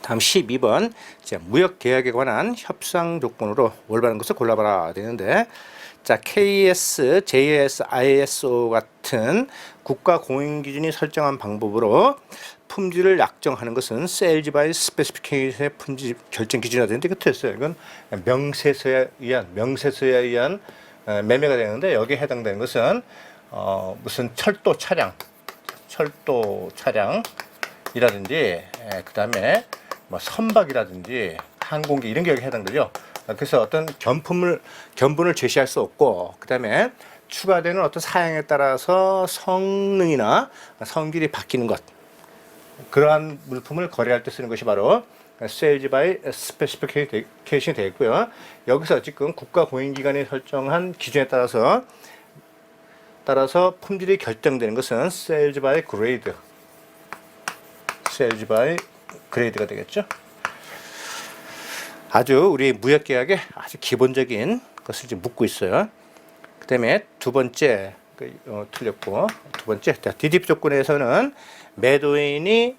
다음 12번 무역계약에 관한 협상 조건으로 올바른 것을 골라봐라 되는데, 자, KS, JS, ISO 같은 국가 공인 기준이 설정한 방법으로 품질을 약정하는 것은 Sales by Specification의 품질 결정 기준이라 되는데, 이거 틀렸어요. 이건 명세서에 의한 매매가 되는데, 여기에 해당되는 것은 무슨 철도 차량이라든지, 그 다음에 뭐 선박이라든지 항공기 이런 게 여기 해당되죠. 그래서 어떤 견본을 제시할 수 없고, 그 다음에 추가되는 어떤 사양에 따라서 성능이나 성질이 바뀌는 것, 그러한 물품을 거래할 때 쓰는 것이 바로 Sales by Specification이 되겠고요. 여기서 지금 국가공인기관이 설정한 기준에 따라서 품질이 결정되는 것은 Sales by Grade가 되겠죠. 아주 우리 무역계약의 아주 기본적인 것을 지금 묻고 있어요. 그 다음에 두 번째, 틀렸고, 두 번째, DDP 조건에서는 매도인이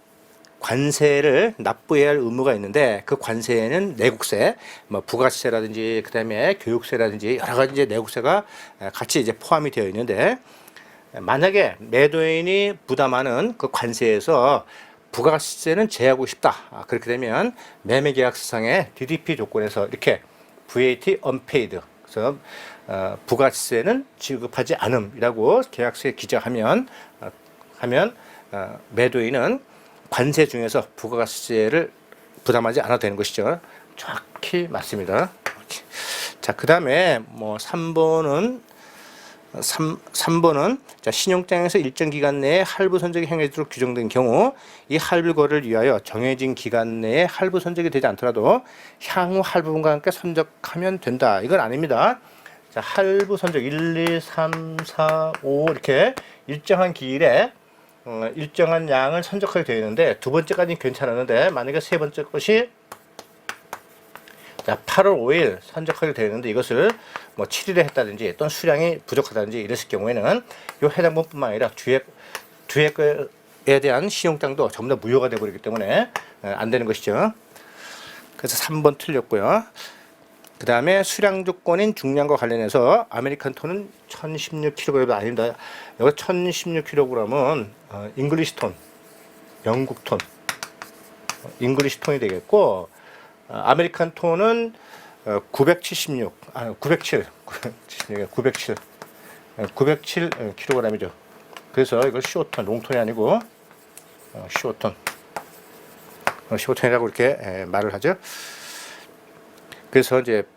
관세를 납부해야 할 의무가 있는데, 그 관세에는 내국세, 뭐 부가세라든지, 그 다음에 교육세라든지 여러 가지 이제 내국세가 같이 이제 포함이 되어 있는데, 만약에 매도인이 부담하는 그 관세에서 부가세는 제하고 싶다. 그렇게 되면 매매계약서상의 DDP 조건에서 이렇게 VAT unpaid, 그래서 부가세는 지급하지 않음이라고 계약서에 기재하면 매도인은 관세 중에서 부가세를 부담하지 않아도 되는 것이죠. 정확히 맞습니다. 자, 그 다음에 뭐 3번은 자, 신용장에서 일정 기간 내에 할부 선적이 행해지도록 규정된 경우, 이 할부 거래를 위하여 정해진 기간 내에 할부 선적이 되지 않더라도 향후 할부분과 함께 선적하면 된다. 이건 아닙니다. 자, 할부 선적 1, 2, 3, 4, 5 이렇게 일정한 기일에 일정한 양을 선적하게 되어 있는데, 두 번째까지는 괜찮았는데 만약에 세 번째 것이 자, 8월 5일 선적하게 되어 있는데, 이것을 뭐 7일에 했다든지 또는 수량이 부족하다든지 이랬을 경우에는 이 해당분뿐만 아니라 뒤에 거에 대한 신용장도 전부 다 무효가 되어버리기 때문에 안 되는 것이죠. 그래서 3번 틀렸고요. 그 다음에 수량 조건인 중량과 관련해서 아메리칸 톤은 1016kg이 아닙니다. 여기 1016kg은 잉글리시 톤, 영국 톤, 잉글리시 톤이 되겠고, 아메리칸 톤은 907kg이죠. 그래서 이걸 쇼톤, 롱톤이 아니고 쇼톤이라고 이렇게 말을 하죠. 그래서 이제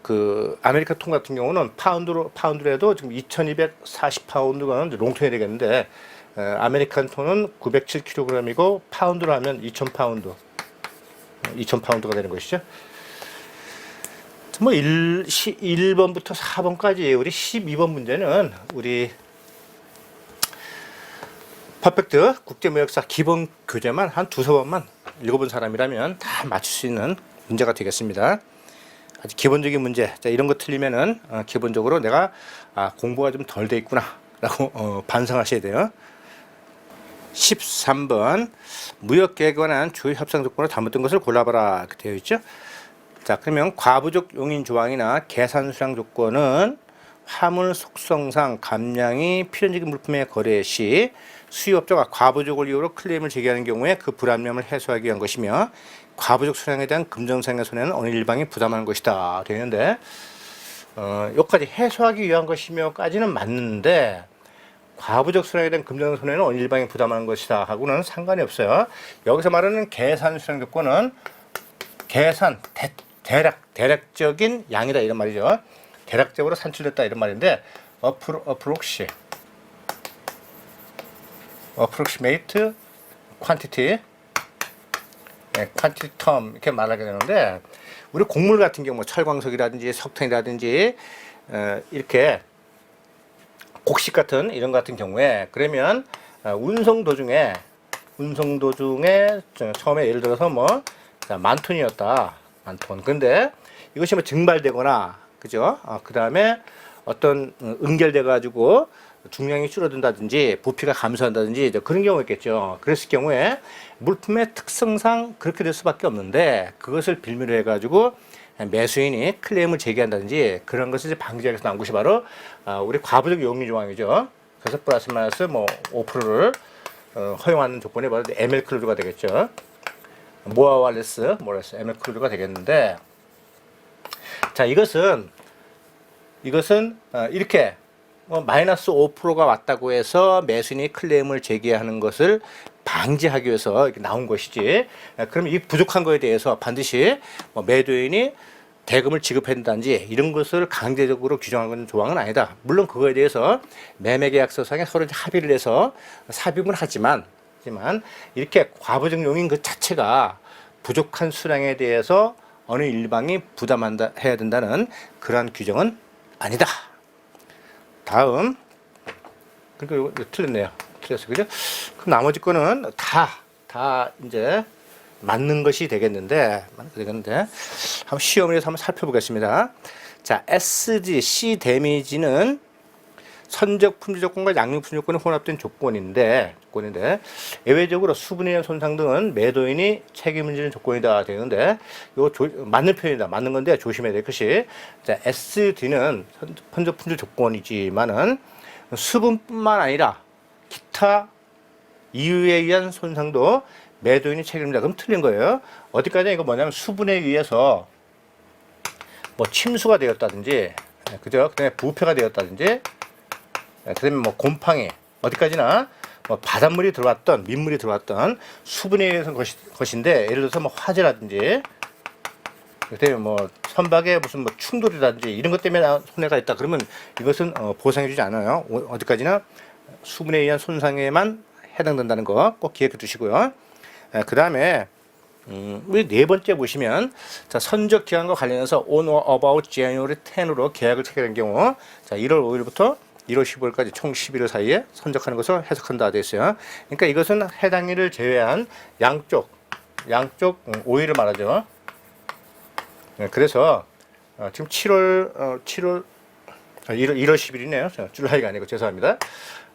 그 아메리칸 톤 같은 경우는 파운드로 해도 지금 2240파운드가 롱톤이 되겠는데, 아메리칸 톤은 907kg이고 파운드로 하면 2000파운드가 되는 것이죠. 뭐 1번부터 4번까지 우리 12번 문제는 우리 퍼펙트 국제무역사 기본 교재만 한 두세 번만 읽어본 사람이라면 다 맞출 수 있는 문제가 되겠습니다. 아주 기본적인 문제. 자, 이런 거 틀리면은 기본적으로 내가 공부가 좀 덜 돼 있구나 라고 반성하셔야 돼요. 13번 무역계약에 관한 주요 협상 조건으로 잘못된 것을 골라봐라 이렇게 되어 있죠. 자, 그러면 과부족 용인 조항이나 계산 수량 조건은 화물 속성상 감량이 필연적인 물품의 거래 시 수입업자가 과부족을 이유로 클레임을 제기하는 경우에 그 불합리함을 해소하기 위한 것이며, 과부족 수량에 대한 금전상의 손해는 어느 일방이 부담하는 것이다 되는데, 여기까지 해소하기 위한 것이며까지는 맞는데, 과부족 수량에 대한 금전 손해는 어느 일방이 부담하는 것이다 하고는 상관이 없어요. 여기서 말하는 계산 수량 조건은 대략적인 양이다 이런 말이죠. 대략적으로 산출됐다 이런 말인데, approximate quantity, quantity term 이렇게 말하게 되는데, 우리 곡물 같은 경우 철광석이라든지 석탄이라든지 이렇게 곡식 같은 이런 같은 경우에, 그러면 운송 도중에 처음에 예를 들어서 뭐 10,000톤이었다, 10,000톤. 근데 이것이 뭐 증발되거나, 그죠? 그 다음에 어떤 응결돼 가지고 중량이 줄어든다든지 부피가 감소한다든지 그런 경우가 있겠죠. 그랬을 경우에 물품의 특성상 그렇게 될 수밖에 없는데 그것을 빌미로 해가지고 매수인이 클레임을 제기한다든지 그런 것을 이제 방지하기 위해서 나온 것이 바로 우리 과부적 용의 조항이죠. 그래서 플러스 마이너스 뭐 5%를 허용하는 조건이 바로 ML 클로즈가 되겠죠. 모아와 레스, ML 클로즈가 되겠는데, 자 이것은 이렇게 마이너스 5%가 왔다고 해서 매수인이 클레임을 제기하는 것을 방지하기 위해서 이렇게 나온 것이지. 그럼 이 부족한 거에 대해서 반드시 매도인이 대금을 지급한다든지 이런 것을 강제적으로 규정하는 조항은 아니다. 물론 그거에 대해서 매매계약서상에 서로 합의를 해서 삽입은 하지만 이렇게 과부적 용인 그 자체가 부족한 수량에 대해서 어느 일방이 부담해야 된다는 그러한 규정은 아니다. 다음, 그리고 이거 틀렸네요. 틀렸어요. 그죠? 그럼 나머지 거는 다 이제 맞는 것이 되겠는데, 한번 시험을 해서 한번 살펴보겠습니다. 자, SG, C 데미지는 선적 품질 조건과 양육 품질 조건이 혼합된 조건인데 예외적으로 수분에 의한 손상 등은 매도인이 책임을 지는 조건이다 되는데 이거 맞는 표현이다. 맞는 건데 조심해야 될 것이 자, SD는 선적 품질 조건이지만은 수분뿐만 아니라 기타 이유에 의한 손상도 매도인이 책임진다. 그럼 틀린 거예요. 어디까지 이거 뭐냐면 수분에 의해서 뭐 침수가 되었다든지 그죠? 그다음에 부패가 되었다든지 그다음에 뭐 곰팡이 어디까지나 뭐 바닷물이 들어왔던 민물이 들어왔던 수분에 의해서 것인데 예를 들어서 뭐 화재라든지 그다음에 뭐 선박에 무슨 뭐 충돌이라든지 이런 것 때문에 손해가 있다 그러면 이것은 보상해주지 않아요. 어디까지나 수분에 의한 손상에만 해당된다는 거 꼭 기억해 두시고요. 그 다음에 우리 네 번째 보시면 자 선적 기간과 관련해서 on or about January 10으로 계약을 체결한 경우 자 1월 5일부터 1월 15일까지 총 11일 사이에 선적하는 것을 해석한다 되어 있어요. 그러니까 이것은 해당 일을 제외한 양쪽 5일을 말하죠. 그래서 지금 1월 10일이네요. 줄라이가 아니고 죄송합니다.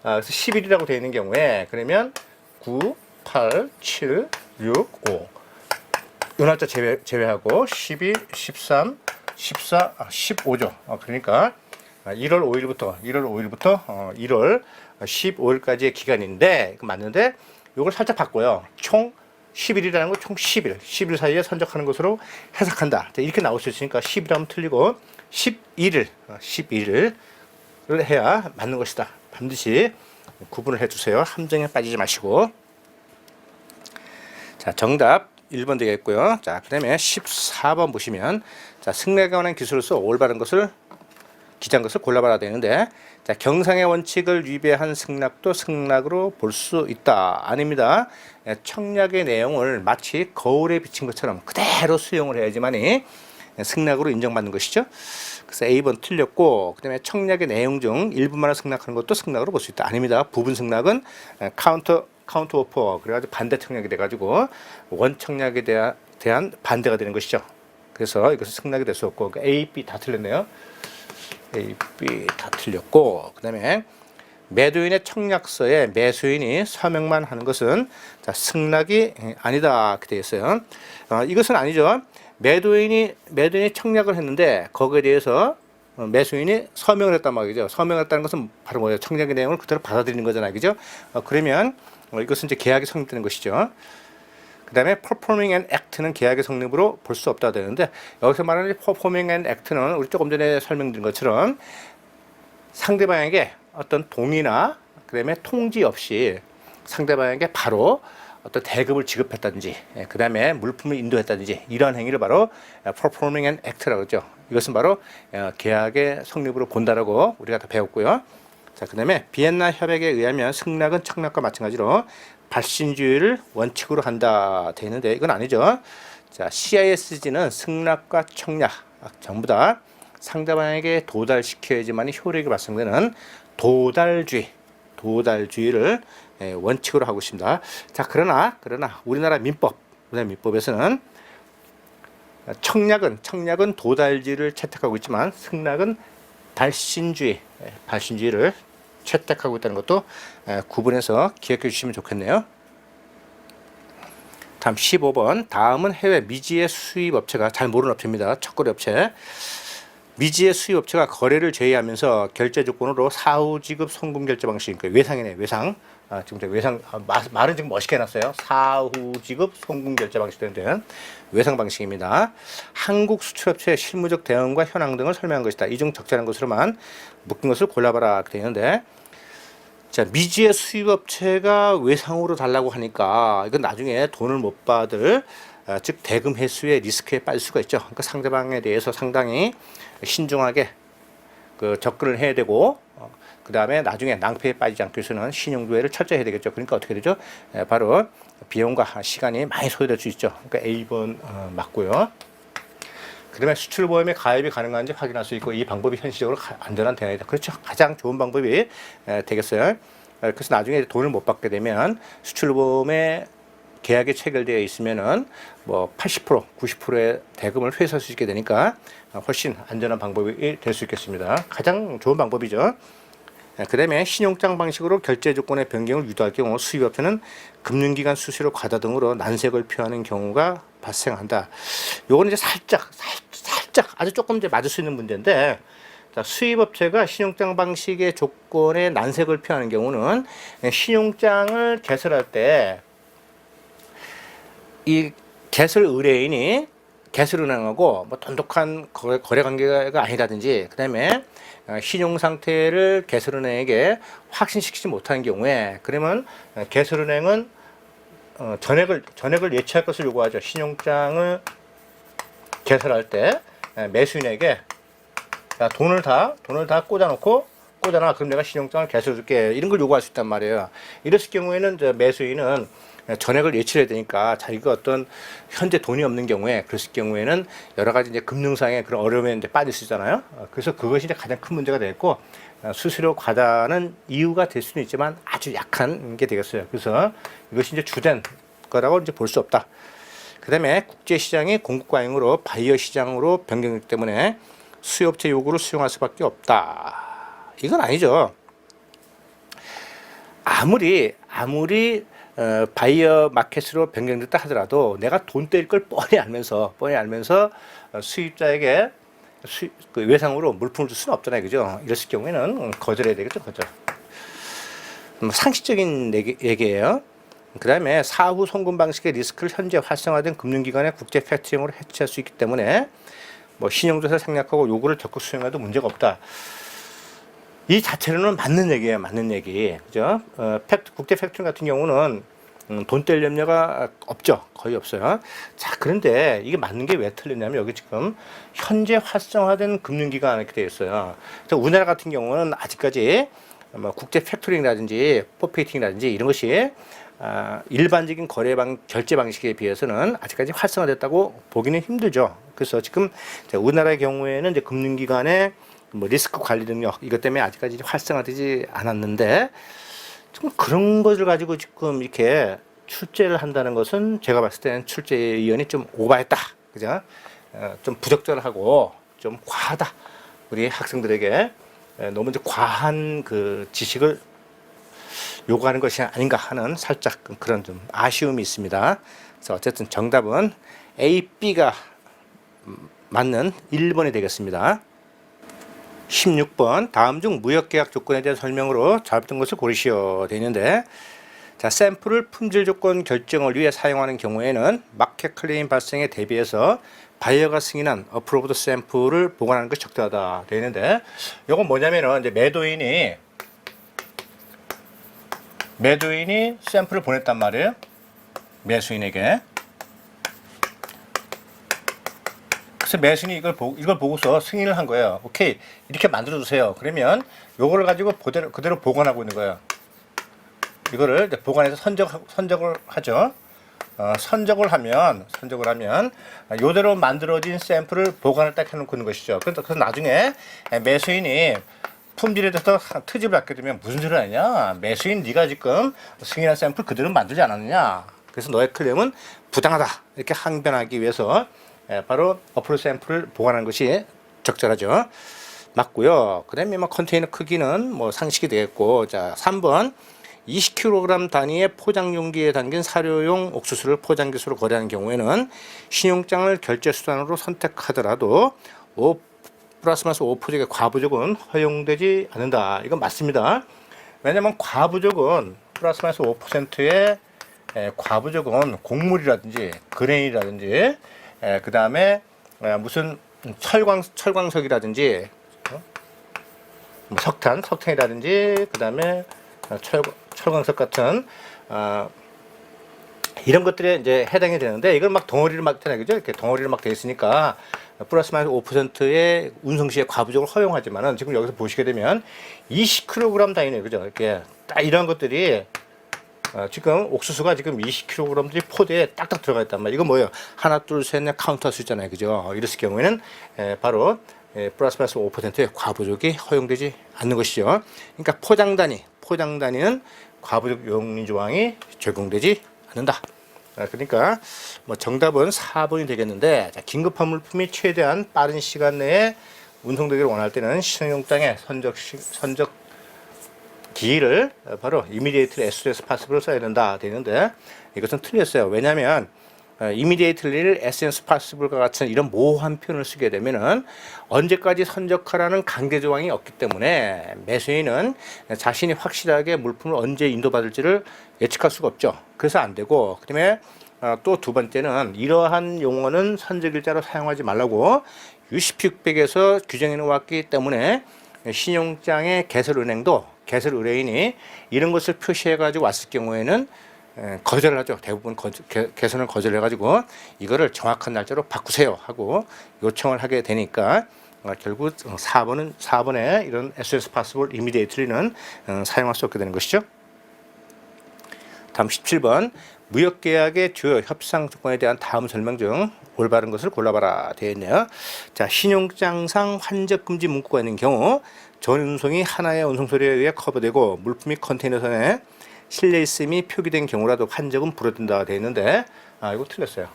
그래서 10일이라고 되어 있는 경우에 그러면 9, 8, 7, 6, 5 요 날짜 제외하고 12, 13, 14, 15죠. 그러니까 1월 5일부터 1월 15일까지의 기간인데 맞는데 이걸 살짝 바꿔요. 총 10일이라는 거 총 10일 사이에 선적하는 것으로 해석한다. 이렇게 나올 수 있으니까 10일 하면 틀리고 11일을 해야 맞는 것이다. 반드시 구분을 해주세요. 함정에 빠지지 마시고. 자, 정답 1번 되겠고요. 자, 그 다음에 14번 보시면 자, 승낙에 관한 기술로서 올바른 것을 기재한 것을 골라봐야 되는데 자, 경상의 원칙을 위배한 승낙도 승낙으로 볼 수 있다. 아닙니다. 청약의 내용을 마치 거울에 비친 것처럼 그대로 수용을 해야지만이 승낙으로 인정받는 것이죠. 그래서 A번 틀렸고 그 다음에 청약의 내용 중 일부만을 승낙하는 것도 승낙으로 볼 수 있다. 아닙니다. 부분 승낙은 카운터 오퍼 그래가지고 반대 청약이 돼가지고 원 청약에 대한 반대가 되는 것이죠. 그래서 이것은 승낙이 될 수 없고 그러니까 A, B 다 틀렸네요. A, B 다 틀렸고 그 다음에 매도인의 청약서에 매수인이 서명만 하는 것은 자, 승낙이 아니다 이렇게 되어 있어요. 이것은 아니죠. 매도인이 청약을 했는데 거기에 대해서 매수인이 서명을 했단 말이죠. 서명을 했다는 것은 바로 뭐예요? 청약의 내용을 그대로 받아들이는 거잖아요. 그죠? 그러면 이것은 이제 계약이 성립되는 것이죠. 그 다음에 performing an act는 계약의 성립으로 볼 수 없다 되는데 여기서 말하는 performing an act는 우리 조금 전에 설명드린 것처럼 상대방에게 어떤 동의나 그 다음에 통지 없이 상대방에게 바로 어떤 대금을 지급했다든지 그 다음에 물품을 인도했다든지 이러한 행위를 바로 performing an act라고 하죠. 이것은 바로 계약의 성립으로 본다라고 우리가 다 배웠고요. 자, 그 다음에 비엔나 협약에 의하면 승낙은 청약과 마찬가지로 발신주의를 원칙으로 한다 되는데 이건 아니죠. 자, CISG는 승낙과 청약 전부 다 상대방에게 도달시켜야지만 효력이 발생되는 도달주의를 원칙으로 하고 있습니다. 자, 그러나 우리나라 민법에서는 청약은 도달주의를 채택하고 있지만 승낙은 발신주의를 채택하고 있다는 것도 구분해서 기억해 주시면 좋겠네요. 다음 15번. 다음은 해외 미지의 수입 업체가 잘 모르는 업체입니다. 첫거래 업체. 미지의 수입 업체가 거래를 제외하면서 결제 조건으로 사후 지급 송금 결제 방식, 그러니까 외상이네, 외상. 지금 외상 말은 지금 멋있게 해놨어요. 사후 지급 송금 결제 방식 되는 외상 방식입니다. 한국 수출업체의 실무적 대응과 현황 등을 설명한 것이다. 이 중 적절한 것으로만 묶인 것을 골라봐라 이렇게 되는데, 자, 미지의 수입업체가 외상으로 달라고 하니까 이건 나중에 돈을 못 받을 즉 대금 회수의 리스크에 빠질 수가 있죠. 그러니까 상대방에 대해서 상당히 신중하게 그 접근을 해야 되고, 그 다음에 나중에 낭패에 빠지지 않기 위해서는 신용조회를 철저히 해야 되겠죠. 그러니까 어떻게 되죠? 바로 비용과 시간이 많이 소요될 수 있죠. 그러니까 A번 맞고요. 그 다음에 수출보험에 가입이 가능한지 확인할 수 있고, 이 방법이 현실적으로 안전한 대안이다. 그렇죠. 가장 좋은 방법이 되겠어요. 그래서 나중에 돈을 못 받게 되면 수출보험에 계약이 체결되어 있으면은 뭐 80%, 90%의 대금을 회수할 수 있게 되니까 훨씬 안전한 방법이 될 수 있겠습니다. 가장 좋은 방법이죠. 그 다음에 신용장 방식으로 결제 조건의 변경을 유도할 경우 수입업체는 금융기관 수수료 과다 등으로 난색을 표하는 경우가 발생한다. 요거는 이제 살짝 아주 조금 이제 맞을 수 있는 문제인데, 자, 수입업체가 신용장 방식의 조건에 난색을 표하는 경우는 신용장을 개설할 때 이 개설 의뢰인이 개설은행하고 뭐 돈독한 거래 관계가 아니라든지, 그 다음에 신용 상태를 개설은행에게 확신시키지 못하는 경우에, 그러면 개설은행은 전액을 예치할 것을 요구하죠. 신용장을 개설할 때 매수인에게 돈을 다 꽂아놔. 그럼 내가 신용장을 개설해줄게. 이런 걸 요구할 수 있단 말이에요. 이랬을 경우에는 매수인은 전액을 예치해야 되니까 자기가 어떤 현재 돈이 없는 경우에, 그랬을 경우에는 여러 가지 이제 금융상의 그런 어려움에 이제 빠질 수 있잖아요. 그래서 그것이 이제 가장 큰 문제가 되겠고, 수수료 과다는 이유가 될 수는 있지만 아주 약한 게 되겠어요. 그래서 이것이 이제 주된 거라고 이제 볼 수 없다. 그 다음에 국제시장이 공급과잉으로 바이어 시장으로 변경되기 때문에 수요업체 요구를 수용할 수밖에 없다. 이건 아니죠. 아무리 바이어 마켓으로 변경됐다 하더라도 내가 돈 떼일 걸 뻔히 알면서 수입자에게 그 외상으로 물품을 줄 수는 없잖아요, 그죠? 이랬을 경우에는 거절해야 되겠죠, 거절. 상식적인 얘기예요. 그 다음에 사후 송금 방식의 리스크를 현재 활성화된 금융기관의 국제 팩트링으로 해치할 수 있기 때문에 뭐 신용조사를 생략하고 요구를 적극 수용해도 문제가 없다. 이 자체로는 맞는 얘기예요, 맞는 얘기. 그죠? 국제 팩토링 같은 경우는 돈 뗄 염려가 없죠. 거의 없어요. 자, 그런데 이게 맞는 게 왜 틀리냐면, 여기 지금 현재 활성화된 금융기관 이렇게 되어 있어요. 우리나라 같은 경우는 아직까지 뭐 국제 팩토링이라든지 포페이팅이라든지 이런 것이 일반적인 결제 방식에 비해서는 아직까지 활성화됐다고 보기는 힘들죠. 그래서 지금 우리나라의 경우에는 이제 금융기관의 뭐 리스크 관리 능력 이것 때문에 아직까지 활성화되지 않았는데, 좀 그런 것을 가지고 지금 이렇게 출제를 한다는 것은 제가 봤을 때는 출제위원이 좀 오바했다, 그죠? 좀 부적절하고 좀 과하다. 우리 학생들에게 너무 이제 과한 그 지식을 요구하는 것이 아닌가 하는 살짝 그런 좀 아쉬움이 있습니다. 그래서 어쨌든 정답은 A, B가 맞는 1번이 되겠습니다. 16번. 다음 중 무역계약 조건에 대한 설명으로 잘못된 것을 고르시오 되어 있는데, 자, 샘플을 품질 조건 결정을 위해 사용하는 경우에는 마켓 클레임 발생에 대비해서 바이어가 승인한 어프로브드 샘플을 보관하는 것이 적절하다 되어 있는데, 이건 뭐냐면은 이제 매도인이 샘플을 보냈단 말이에요. 매수인에게. 그래서 매수인이 이걸 보고서 승인을 한 거예요. 오케이, 이렇게 만들어 주세요. 그러면 요거를 가지고 그대로 보관하고 있는 거예요. 이거를 보관해서 선적을 하죠. 선적을 하면 요대로 만들어진 샘플을 보관을 딱 해놓고 있는 것이죠. 그래서 나중에 매수인이 품질에 대해서 트집을 갖게 되면 무슨 소리 하냐, 매수인 네가 지금 승인한 샘플 그대로 만들지 않았느냐, 그래서 너의 클레임은 부당하다, 이렇게 항변하기 위해서 바로 어프로브 샘플을 보관하는 것이 적절하죠. 맞고요. 그다음에 뭐 컨테이너 크기는 뭐 상식이 되겠고, 자 3번 20kg 단위의 포장 용기에 담긴 사료용 옥수수를 포장기수로 거래하는 경우에는 신용장을 결제 수단으로 선택하더라도 5 플러스 마이너스 5%의 과부족은 허용되지 않는다. 이건 맞습니다. 왜냐하면 과부족은 플러스 마이너스 5%의 과부족은 곡물이라든지 그레인이라든지 그 다음에 무슨 철광석이라든지 뭐 석탄이라든지 그 다음에 철광석 같은 이런 것들에 이제 해당이 되는데, 이걸 막 덩어리를 막 되나 그죠? 이렇게 덩어리를 막 돼 있으니까 플러스 마이너스 5%의 운송 시에 과부족을 허용하지만은, 지금 여기서 보시게 되면 20kg 단위네요, 그죠? 이렇게 딱 이런 것들이 지금 옥수수가 지금 20kg들이 포대에 딱딱 들어가 있단 말이에요. 이거 뭐예요? 하나, 둘, 셋, 넷 카운트할 수 있잖아요, 그죠? 이랬을 경우에는 바로 플러스 마이너스 5%의 과부족이 허용되지 않는 것이죠. 그러니까 포장 단위는 과부족 용인 조항이 적용되지 않는다. 그러니까 뭐 정답은 4번이 되겠는데, 자, 긴급한 물품이 최대한 빠른 시간 내에 운송되기를 원할 때는 신용장의 선적 기일을 바로 immediately as soon as possible 써야 된다 되는데, 이것은 틀렸어요. 왜냐하면 immediately를 as soon as possible과 같은 이런 모호한 표현을 쓰게 되면은 언제까지 선적하라는 강제 조항이 없기 때문에 매수인은 자신이 확실하게 물품을 언제 인도받을지를 예측할 수가 없죠. 그래서 안 되고, 그다음에 또 두 번째는 이러한 용어는 선적일자로 사용하지 말라고 UCP600에서 규정해 놓았기 때문에 신용장의 개설 의뢰인이 이런 것을 표시해 가지고 왔을 경우에는 거절을 하죠. 대부분 개선을 거절해 가지고 이거를 정확한 날짜로 바꾸세요 하고 요청을 하게 되니까 결국 4번에 이런 as soon as possible immediately는 사용할 수 없게 되는 것이죠. 다음 17번 무역계약의 주요 협상 조건에 대한 다음 설명 중 올바른 것을 골라봐라 되어 있네요. 자, 신용장상 환적금지 문구가 있는 경우 전 운송이 하나의 운송소리에 의해 커버되고 물품이 컨테이너선에 실려 있음이 표기된 경우라도 환적은 불어든다 되어 있는데, 이거 틀렸어요.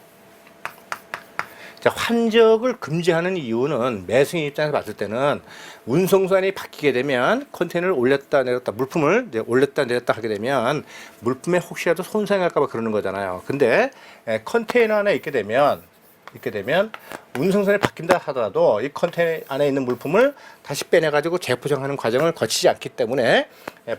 자, 환적을 금지하는 이유는 매수인 입장에서 봤을 때는 운송선이 바뀌게 되면 컨테이너를 올렸다 내렸다, 물품을 이제 올렸다 내렸다 하게 되면 물품에 혹시라도 손상이 갈까 봐 그러는 거잖아요. 근데 컨테이너 안에 있게 되면 운송선이 바뀐다 하더라도 이 컨테이너 안에 있는 물품을 다시 빼내 가지고 재포장하는 과정을 거치지 않기 때문에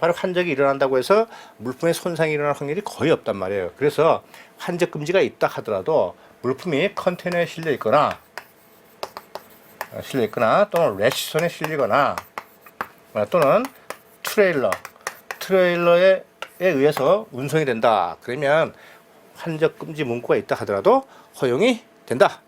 바로 환적이 일어난다고 해서 물품에 손상이 일어날 확률이 거의 없단 말이에요. 그래서 환적 금지가 있다 하더라도 물품이 컨테이너에 실려 있거나 또는 레시선에 실리거나 또는 트레일러에 의해서 운송이 된다. 그러면 환적 금지 문구가 있다 하더라도 허용이 된다.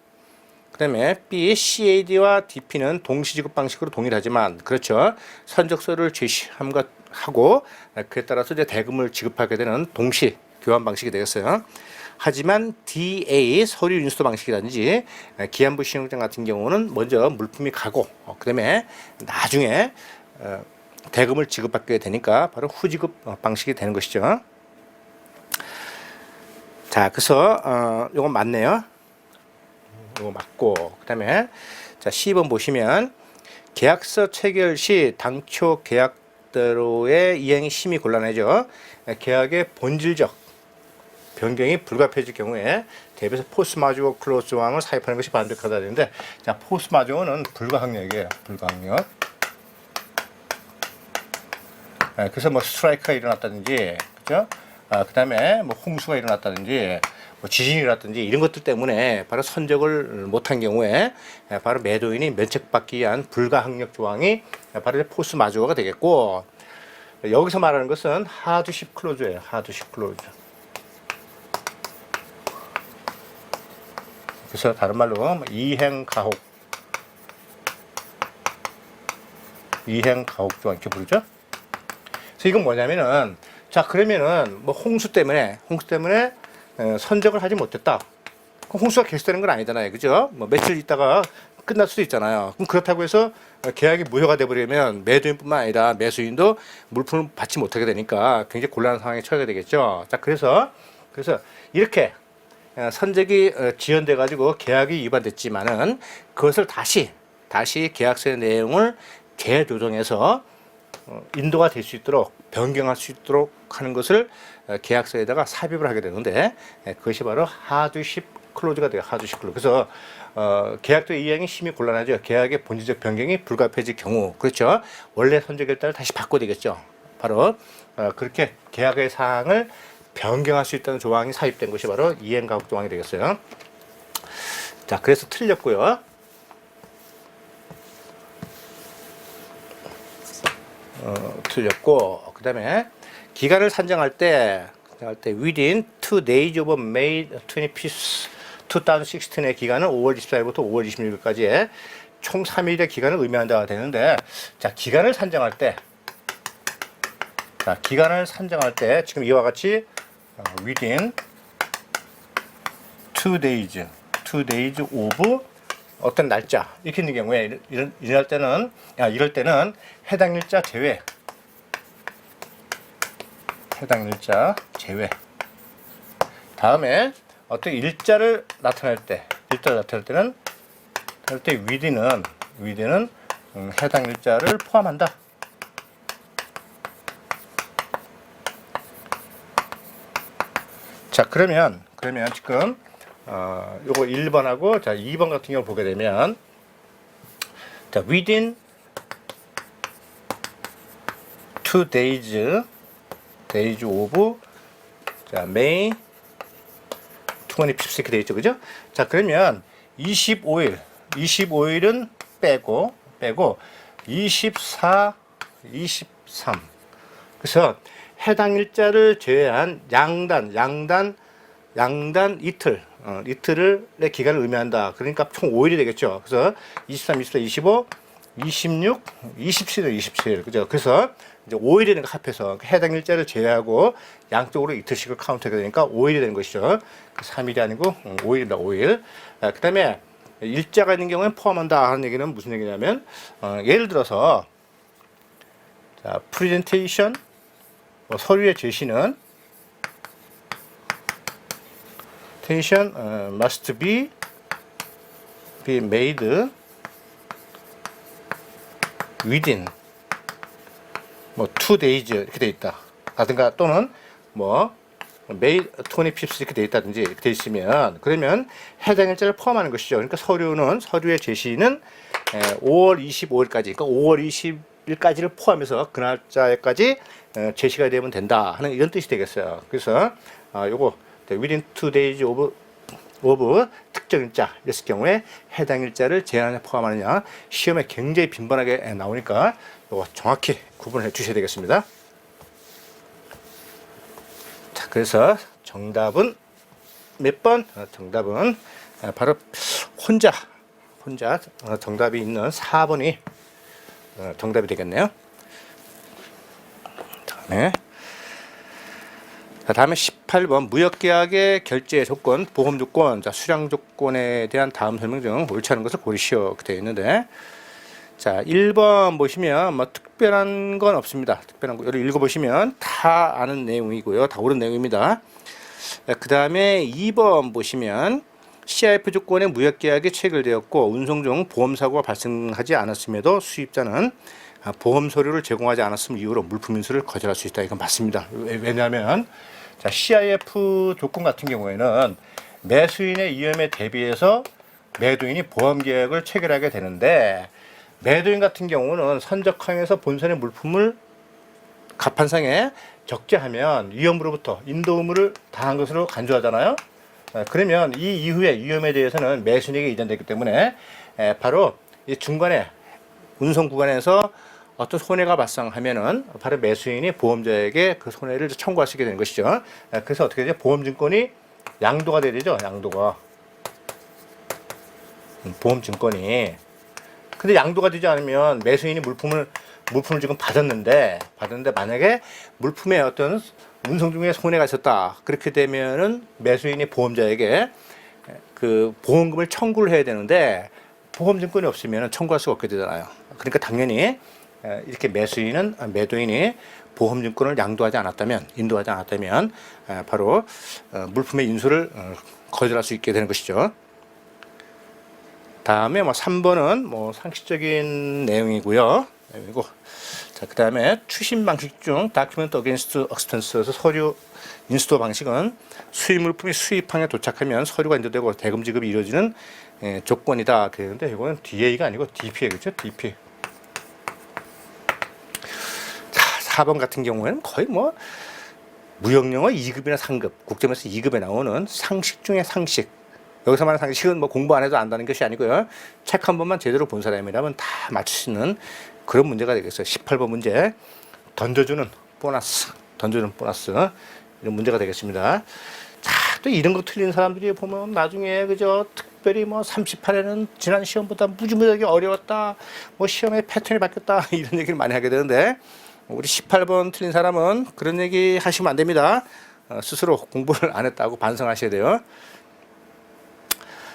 그 다음에 B, CAD와 DP는 동시 지급 방식으로 동일하지만, 그렇죠, 선적서를 제시하고 그에 따라서 이제 대금을 지급하게 되는 동시 교환 방식이 되겠어요. 하지만 DA 서류 인수도 방식이라든지 기한부 신용장 같은 경우는 먼저 물품이 가고 그 다음에 나중에 대금을 지급받게 되니까 바로 후지급 방식이 되는 것이죠. 자, 그래서 이건 맞네요. 이거 맞고, 그 다음에 자 10번 보시면 계약서 체결 시 당초 계약대로의 이행이 심히 곤란해져 계약의 본질적 변경이 불가피해질 경우에 대비해서 포스 마주어 클로즈 조항을 사입하는 것이 바람직하다 되는데, 자, 포스 마주어는 불가항력이에요. 불가항력. 그래서 뭐 스트라이크가 일어났다든지, 그죠? 그 다음에 뭐 홍수가 일어났다든지, 뭐 지진이 일어났든지 이런 것들 때문에 바로 선적을 못한 경우에 바로 매도인이 면책받기 위한 불가항력 조항이 바로 포스 마주어가 되겠고, 여기서 말하는 것은 하드십 클로즈예요. 하드십 클로즈. 그래서 다른 말로 이행 가혹 조항 이렇게 부르죠. 그래서 이건 뭐냐면은, 자, 그러면은 뭐 홍수 때문에 선적을 하지 못했다. 그럼 홍수가 계속되는 건 아니잖아요, 그죠? 뭐 며칠 있다가 끝날 수도 있잖아요. 그럼 그렇다고 해서 계약이 무효가 돼버리면 매도인뿐만 아니라 매수인도 물품을 받지 못하게 되니까 굉장히 곤란한 상황에 처하게 되겠죠. 자, 그래서 이렇게 선적이 지연돼 가지고 계약이 위반됐지만은 그것을 다시 계약서의 내용을 재조정해서 인도가 될 수 있도록 변경할 수 있도록 하는 것을 계약서에다가 삽입을 하게 되는데 그것이 바로 하드십 클로즈가 돼요. 하드십 클로즈. 그래서 계약도 이행이 심히 곤란하죠. 계약의 본질적 변경이 불가피해질 경우, 그렇죠. 원래 선적일자를 다시 바꿔야 되겠죠. 바로 그렇게 계약의 사항을 변경할 수 있다는 조항이 삽입된 것이 바로 이행가격 조항이 되겠어요. 자, 그래서 틀렸고요. 틀렸고, 그 다음에 기간을 산정할 때 within 2 days of May 25th 2016의 기간은 5월 24일부터 5월 26일까지의 총 3일의 기간을 의미한다가 되는데, 자, 기간을 산정할 때 지금 이와 같이 within 2 days of 어떤 날짜 이렇게 있는 경우에 이럴 때는 해당 일자 제외 다음에 어떤 일자를 나타낼 때는 within은 해당 일자를 포함한다. 자, 그러면 지금 요거 1번하고 자 2번 같은 경우 보게 되면 자 within 2 days of 자 May 25th 이렇게 되어 있죠, 그죠? 자, 그러면 25일은 빼고 24, 23. 그래서 해당 일자를 제외한 양단 이틀의 기간을 의미한다. 그러니까 총 5일이 되겠죠. 그래서 23, 24, 25, 26, 27일, 그죠? 그래서 이제 5일이라는 거 합해서 해당 일자를 제외하고 양쪽으로 이틀씩을 카운트하게 되니까 5일이 되는 것이죠. 3일이 아니고 5일이다, 5일. 그 다음에 일자가 있는 경우에 포함한다 하는 얘기는 무슨 얘기냐면, 예를 들어서, 자, 프레젠테이션, 서류의 제시는 must be made within 2 days 이렇게 돼 있다. 라든가 또는 May 25th 이렇게 돼 있다든지 이렇게 돼 있으면 그러면 해당 일자를 포함하는 것이죠. 그러니까 서류의 제시는 5월 25일까지, 그러니까 5월 20일까지를 포함해서 그 날짜에까지 제시가 되면 된다 하는 이런 뜻이 되겠어요. 그래서 요거 within 2 days of 특정 일자 이랬을 경우에 해당 일자를 제한에 포함하느냐, 시험에 굉장히 빈번하게 나오니까 이거 정확히 구분을 해 주셔야 되겠습니다. 자, 그래서 정답은 몇 번? 정답은 바로 혼자 정답이 있는 4번이 정답이 되겠네요. 다음에 18번 무역계약의 결제 조건, 보험 조건, 자, 수량 조건에 대한 다음 설명 중 옳지 않은 것을 고르시오 이렇게 되어 있는데, 자 1번 보시면 특별한 건 없습니다. 특별한 거 여기 읽어보시면 다 아는 내용이고요, 다 옳은 내용입니다. 그 다음에 2번 보시면 CIF 조건의 무역계약이 체결되었고 운송 중 보험사고가 발생하지 않았음에도 수입자는 보험 서류를 제공하지 않았음 이유로 물품 인수를 거절할 수 있다. 이건 맞습니다. 왜냐하면 자, CIF 조건 같은 경우에는 매수인의 위험에 대비해서 매도인이 보험 계약을 체결하게 되는데, 매도인 같은 경우는 선적항에서 본선의 물품을 갑판상에 적재하면 위험으로부터 인도 의무를 다한 것으로 간주하잖아요. 그러면 이 이후에 위험에 대해서는 매수인에게 이전되기 때문에 바로 이 중간에 운송 구간에서 어떤 손해가 발생하면은 바로 매수인이 보험자에게 그 손해를 청구할 수 있게 되는 것이죠. 그래서 어떻게 되죠? 보험증권이 양도가 돼야 되죠. 양도가. 보험증권이. 근데 양도가 되지 않으면 매수인이 물품을 지금 받았는데 만약에 물품에 어떤 운송 중에 손해가 있었다. 그렇게 되면은 매수인이 보험자에게 그 보험금을 청구를 해야 되는데 보험증권이 없으면 청구할 수가 없게 되잖아요. 그러니까 당연히 이렇게 매도인이 보험증권을 인도하지 않았다면 바로 물품의 인수를 거절할 수 있게 되는 것이죠. 다음에 3번은 상식적인 내용이고요. 이고. 자, 그 다음에 추심 방식 중 document against expense에서 서류 인수도 방식은 수입 물품이 수입항에 도착하면 서류가 인도되고 대금 지급이 이루어지는 조건이다. 그런데 이거는 DA가 아니고 DP에 그렇죠? DP. 자, 4번 같은 경우에는 거의 뭐 무역영어 2급이나 3급, 국제면서 2급에 나오는 상식 중에 상식. 여기서 말하는 상식은 뭐 공부 안 해도 안다는 것이 아니고요. 책 한 번만 제대로 본 사람이라면 다 맞출 수 있는 그런 문제가 되겠어요. 18번 문제. 던져주는 보너스. 이런 문제가 되겠습니다. 자, 또 이런 거 틀린 사람들이 보면 나중에 그저 특별히 뭐 38에는 지난 시험보다 무지무지하게 어려웠다. 뭐 시험의 패턴이 바뀌었다. 이런 얘기를 많이 하게 되는데 우리 18번 틀린 사람은 그런 얘기 하시면 안 됩니다. 스스로 공부를 안 했다고 반성하셔야 돼요.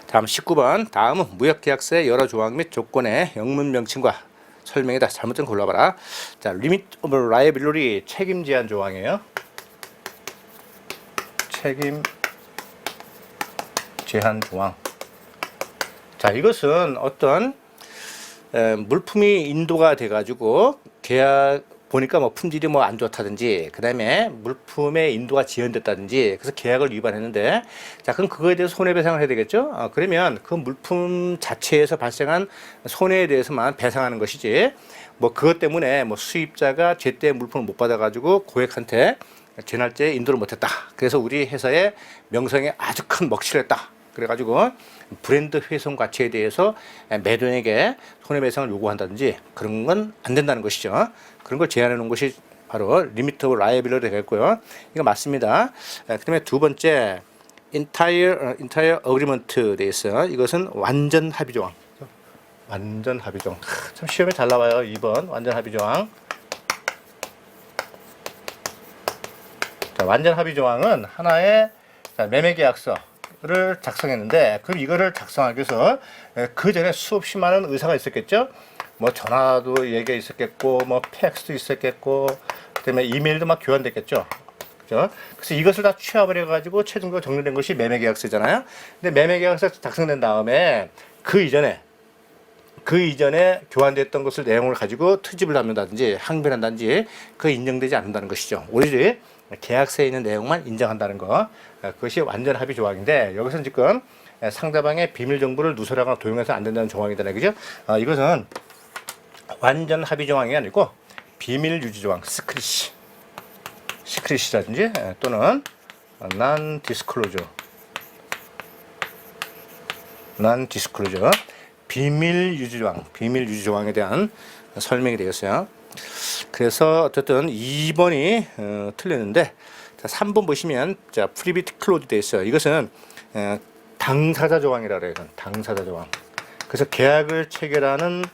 다음 19번. 다음은 무역계약서의 여러 조항 및 조건의 영문 명칭과 설명이다. 잘못된 골라봐라. 자, Limit of Liability 책임 제한 조항이에요. 책임 제한 조항. 자, 이것은 어떤 물품이 인도가 돼가지고 계약 보니까 뭐 품질이 뭐 안 좋다든지 그다음에 물품의 인도가 지연됐다든지 그래서 계약을 위반했는데 자 그럼 그거에 대해서 손해배상을 해야 되겠죠. 그러면 그 물품 자체에서 발생한 손해에 대해서만 배상하는 것이지 뭐 그것 때문에 뭐 수입자가 제때 물품을 못 받아가지고 고객한테 재날짜에 인도를 못했다. 그래서 우리 회사의 명성에 아주 큰 먹칠을 했다. 그래가지고 브랜드 훼손 가치에 대해서 매도인에게 손해배상을 요구한다든지 그런 건 안 된다는 것이죠. 그런 걸 제한해 놓은 것이 바로 리미트 오브 라이어빌리티가 되겠고요. 이거 맞습니다. 그다음에 두 번째 entire agreement 돼 있어요. 이것은 완전 합의 조항. 완전 합의 조항. 참 시험에 잘 나와요. 2번 완전 합의 조항. 자, 완전 합의 조항은 하나의 매매 계약서를 작성했는데 그럼 이거를 작성하기 위해서 그 전에 수없이 많은 의사가 있었겠죠. 뭐 전화도 얘기가 있었겠고 뭐 팩스도 있었겠고 그다음에 이메일도 막 교환됐겠죠. 그죠? 그래서 이것을 다 취합을 해가지고 최종적으로 정리된 것이 매매계약서잖아요. 근데 매매계약서 작성된 다음에 그 이전에 교환됐던 것을 내용을 가지고 트집을 잡는다든지 항변한다든지 그 인정되지 않는다는 것이죠. 오로지 계약서에 있는 내용만 인정한다는 거. 그것이 완전 합의 조항인데 여기서는 지금 상대방의 비밀 정보를 누설하거나 도용해서 안 된다는 조항이잖아요. 그죠? 이것은 완전 합의 조항이 아니고 비밀 유지 조항, 시크릿이라든지 또는 non disclosure, 비밀 유지 조항에 대한 설명이 되었어요. 그래서 어쨌든 2번이 틀렸는데 자, 3번 보시면 자, 프리비티 클로즈 되어 있어요. 이것은 당사자 조항이라고 해요. 당사자 조항. 그래서 계약을 체결하는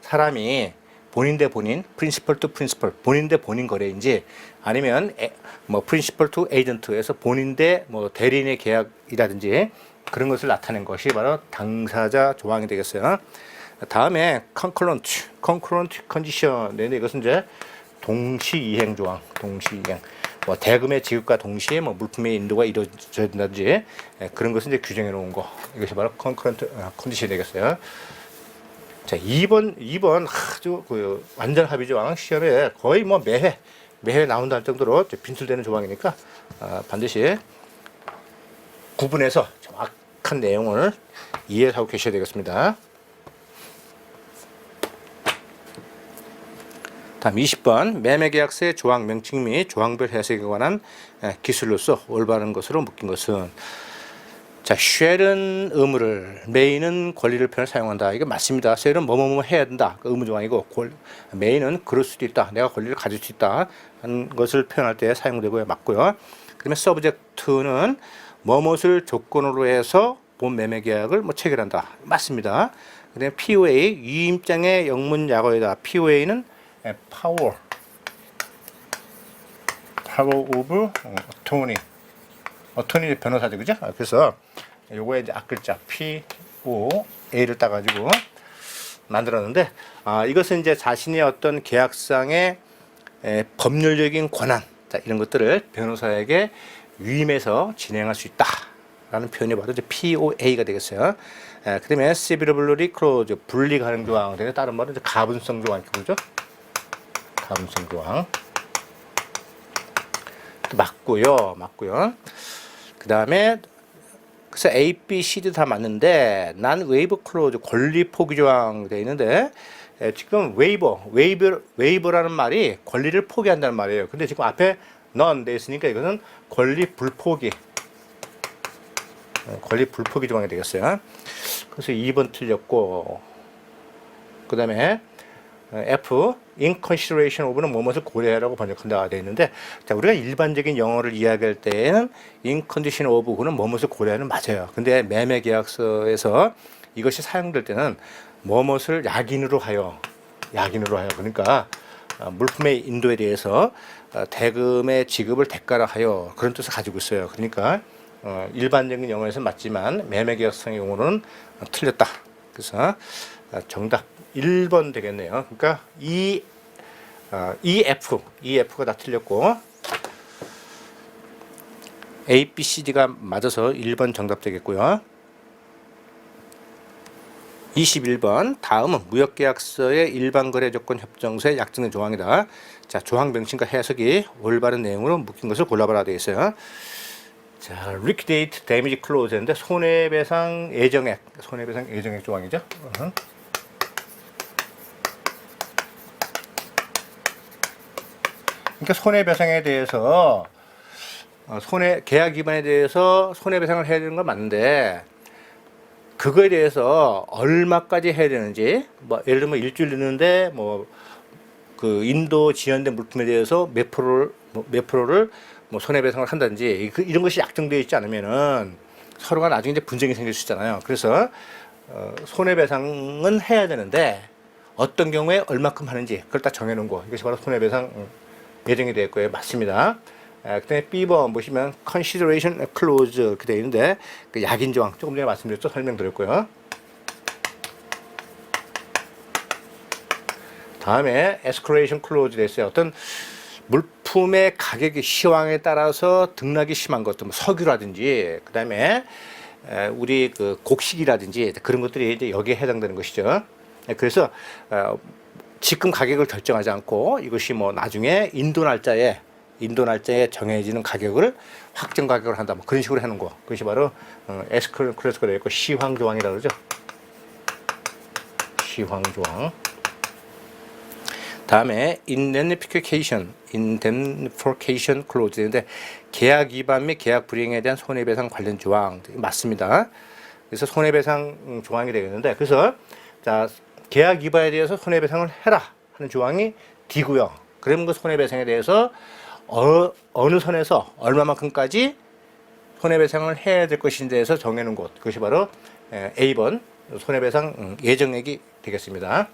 사람이 본인 대 본인, 프린시펄 투 프린시펄, 본인 대 본인 거래인지 아니면 뭐 프린시펄 투 에이전트에서 본인 대 뭐 대리인의 계약이라든지 그런 것을 나타낸 것이 바로 당사자 조항이 되겠어요. 다음에 concurrent condition. 네, 이것은 이제 동시이행 조항, 동시이행. 뭐 대금의 지급과 동시에 뭐 물품의 인도가 이루어져야 된다든지 그런 것을 이제 규정해 놓은 거. 이것이 바로 concurrent condition이 되겠어요. 자, 2번 아주 그 완전 합의 조항 시험에 거의 뭐 매회 나온다 할 정도로 빈출되는 조항이니까 반드시 구분해서 정확한 내용을 이해하고 계셔야 되겠습니다. 다음 20번 매매계약서의 조항 명칭 및 조항별 해석에 관한 기술로서 올바른 것으로 묶인 것은 자, 쉘은 의무를, 메인은 권리를 표현을 사용한다. 이게 맞습니다. 쉘은 뭐뭐뭐 해야 된다. 그 의무 조항이고, 메인은 그럴 수도 있다. 내가 권리를 가질 수 있다. 하는 것을 표현할 때 사용되고요. 맞고요. 그다음에 서브젝트는 뭐뭇을 조건으로 해서 본 매매 계약을 뭐 체결한다. 맞습니다. 그다음에 POA 위임장의 영문 약어이다. POA는 파워 오브 어토니 변호사죠, 그죠? 그래서 요거에 이제 앞글자 POA를 따가지고 만들었는데, 이것은 이제 자신의 어떤 계약상의 법률적인 권한, 자, 이런 것들을 변호사에게 위임해서 진행할 수 있다라는 표현이 바로 이제 POA가 되겠어요. 그다음에 severability clause, 분리 가능 조항, 다른 말은 이제 가분성 조항, 그죠? 다음성 조항 맞고요. 그 다음에 그래서 A, B, C도 다 맞는데 난 웨이버 클로즈 권리 포기 조항 되어 있는데 지금 웨이버라는 말이 권리를 포기한다는 말이에요. 근데 지금 앞에 none 돼 있으니까 이것은 권리 불포기 조항이 되겠어요. 그래서 2번 틀렸고, 그 다음에 F in consideration of는 무엇을 고려하라고 번역한다 되어 있는데, 자, 우리가 일반적인 영어를 이야기할 때에는 in condition of 그는 무엇을 고려하는 맞아요. 근데 매매 계약서에서 이것이 사용될 때는 무엇을 약인으로 하여 그러니까 물품의 인도에 대해서 대금의 지급을 대가로 하여 그런 뜻을 가지고 있어요. 그러니까 일반적인 영어에서 맞지만 매매계약상의 용어는 틀렸다. 그래서 정답 1번 되겠네요. 그러니까 EF가 다 틀렸고 A, B, C, D가 맞아서 1번 정답 되겠고요. 21번 다음은 무역계약서의 일반거래조건 협정서의 약정된 조항이다. 자, 조항 명칭과 해석이 올바른 내용으로 묶인 것을 골라봐라 되어 있어요. 자, liquidate damage clause인데 손해배상 예정액 조항이죠. 그러니까 손해배상에 대해서 계약 위반에 대해서 손해배상을 해야 되는 건 맞는데 그거에 대해서 얼마까지 해야 되는지, 뭐 예를 들면 일주일 늦는데 뭐 그 인도 지연된 물품에 대해서 몇 프로를 뭐 손해배상을 한다든지 이런 것이 약정되어 있지 않으면은 서로가 나중에 이제 분쟁이 생길 수 있잖아요. 그래서 손해배상은 해야 되는데 어떤 경우에 얼마큼 하는지 그걸 딱 정해놓은 거, 이것이 바로 손해배상 예정이 되어 있고요. 맞습니다. 그다음에 B번 보시면 consideration clause 이렇게 되어 있는데 그 약인 조항 조금 전에 말씀드렸죠. 설명드렸고요. 다음에 escalation clause 되어 있어요. 어떤 물품의 가격의 시황에 따라서 등락이 심한 것들, 뭐 석유라든지 그다음에 우리 그 곡식이라든지 그런 것들이 이제 여기에 해당되는 것이죠. 그래서 지금 가격을 결정하지 않고 이것이 뭐 나중에 인도 날짜에 정해지는 가격을 확정 가격을 한다, 뭐 그런 식으로 하는 거, 그것이 바로 에스컬레이션 클래스가 되어 있고 시황 조항이라고 그러죠. 시황 조항. 다음에 indemnification clause인데 계약 위반 및 계약 불이행에 대한 손해배상 관련 조항 맞습니다. 그래서 손해배상 조항이 되겠는데, 그래서 자, 계약 위반에 대해서 손해배상을 해라 하는 조항이 D고요. 그러면 그 손해배상에 대해서 어느 선에서 얼마만큼까지 손해배상을 해야 될 것인지에 대해서 정해놓은 곳, 그것이 바로 A번 손해배상 예정액이 되겠습니다.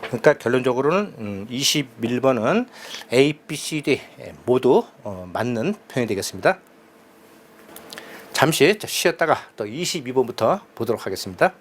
그러니까 결론적으로는 21번은 A, B, C, D 모두 맞는 표현이 되겠습니다. 잠시 쉬었다가 또 22번부터 보도록 하겠습니다.